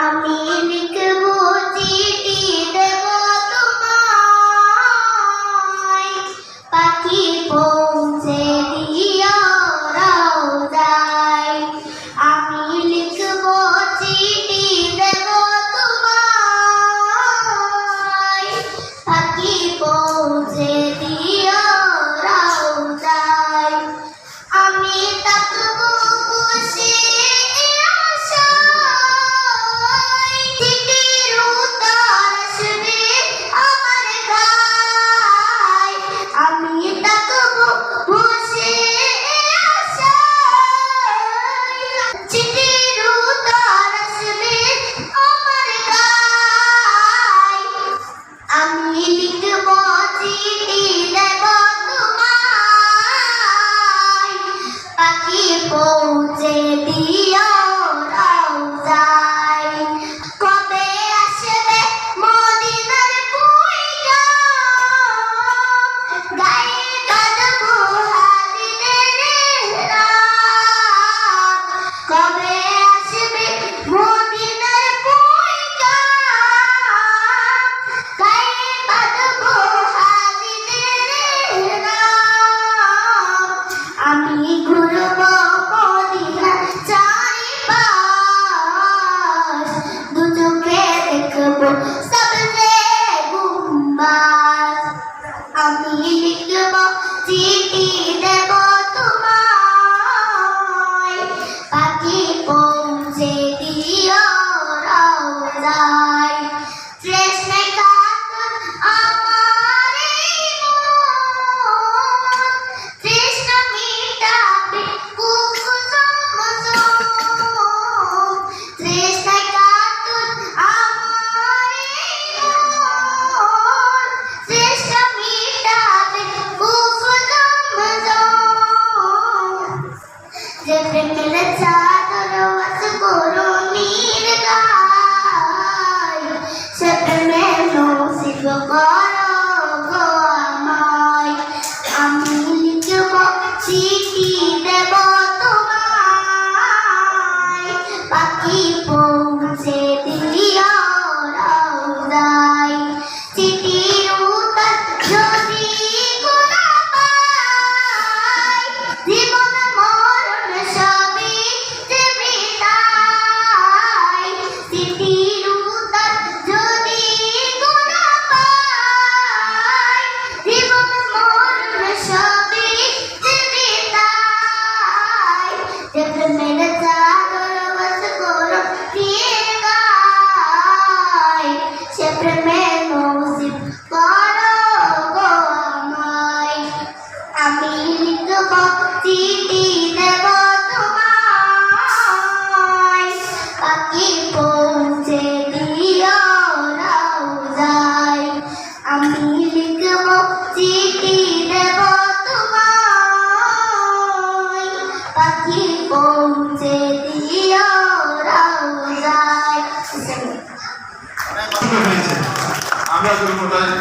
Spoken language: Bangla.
আমি লিখব চিঠি দেব তোমায়, পাখি পৌঁছে দিও রওজায়। আমি লিখব চিঠি দেব তোমায়, পাখি পৌঁছে দিও রওজায়। আমি থাকব বসে আশায়, চিঠির উত্তর আসবে আমার গায়ে। আমি থাকব বসে আশায়, চিঠির উত্তর আসবে আমার গায়ে। আমি লিখব চিঠি দেব তোমায়, পাখি পৌঁছে দিও রওজায়। কবে আসবে মদিনার পয়গাম, গায়ে কাঁদবো হাজিরের এহরাম। কবে আসবে মদিনার পয়গাম, গায়ে কাঁদবো হাজিরের এহরাম। আমি ঘুরব মদিনার চারিপাশ, দু চোখে দেখব সবজে গুম্বাদ। আমি লিখব চিঠি দেব তোমায়, পাখি পৌঁছে দিও রওজায়। তৃষ্ণায় কাতর আমার এই মন, তৃষ্ণা মিটাবে কুসুম জম। তৃষ্ণায় কাতর আমার এই মন, তৃষ্ণা মিটাবে কুসুম জম। যে প্রেমের চাদর ওয়াস করুণীর গায়, সে প্রেমের নসিব করো গো আমায়। আমি লিখব চিঠি দেব তোমায়, পাখি পৌঁছে দিও রওজায়। চিঠির উত্তর যদি না পাই, জীবন মরণ সবই যে বৃথায়। চিঠির উত্তর যদি না পাই, জীবন মরণ সবই যে বৃথায়। যে প্রেমের চাদর ওয়াস করুণীর গায়, সে প্রেমের নসিব করো গো আমায়। আমি লিখব চিঠি দেব তোমায়, পাখি পৌঁছে দিও রওজায়। আমি লিখব চিঠি দেব তোমায়, পাখি পৌঁছে দিও রওজায়। অনেক কষ্ট হয়েছে। আমরা দুর্গতায়